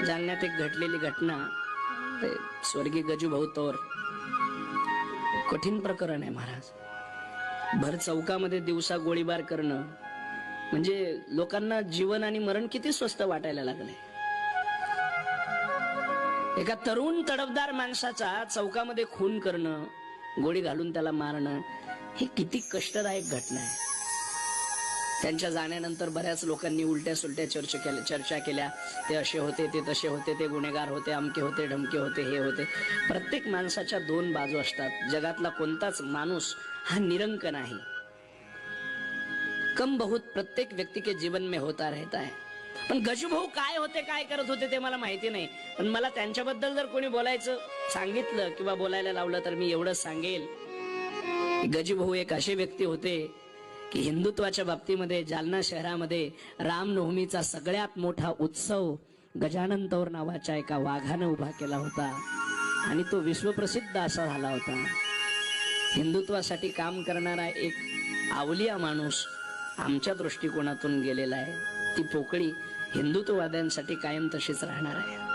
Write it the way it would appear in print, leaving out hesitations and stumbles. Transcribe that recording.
जालन्यात एक घडलेली घटना, ते स्वर्गीय गजूभाऊ तोर, कठीण प्रकरण आहे महाराज. भर चौकामध्ये दिवसा गोळीबार करणं म्हणजे लोकांना जीवन आणि मरण किती स्वस्त वाटायला लागले. एका तरुण तडफदार माणसाचा चौकामध्ये खून करणं, गोळी घालून त्याला मारणं, ही किती कष्टदायक घटना आहे. त्यांच्या जाण्यानंतर बऱ्याच लोकांनी उलट्या सुलट्या चर्चा केल्या. ते असे होते, ते तसे होते, ते गुन्हेगार होते, अमके होते, ढमके होते, हे होते. प्रत्येक माणसाच्या दोन बाजू असतात. जगातला कोणताच माणूस हा निरंक नाही. कम बहुत प्रत्येक व्यक्ती के जीवन में होता रहता है. पण गजूभाऊ काय होते, काय करत होते ते मला माहिती नाही. पण मला त्यांच्याबद्दल जर कोणी बोलायचं सांगितलं किंवा बोलायला लावलं तर मी एवढंच सांगेल की गजूभाऊ एक असे व्यक्ती होते की हिंदुत्वाच्या बाबतीमध्ये जालना शहरामध्ये रामनवमीचा सगळ्यात मोठा उत्सव गजानन तौर नावाच्या एका वाघानं उभा केला होता आणि तो विश्वप्रसिद्ध असा झाला होता. हिंदुत्वासाठी काम करणारा एक आवलिया माणूस आमच्या दृष्टिकोनातून गेलेला आहे. ती पोकळी हिंदुत्ववाद्यांसाठी कायम तशीच राहणार आहे.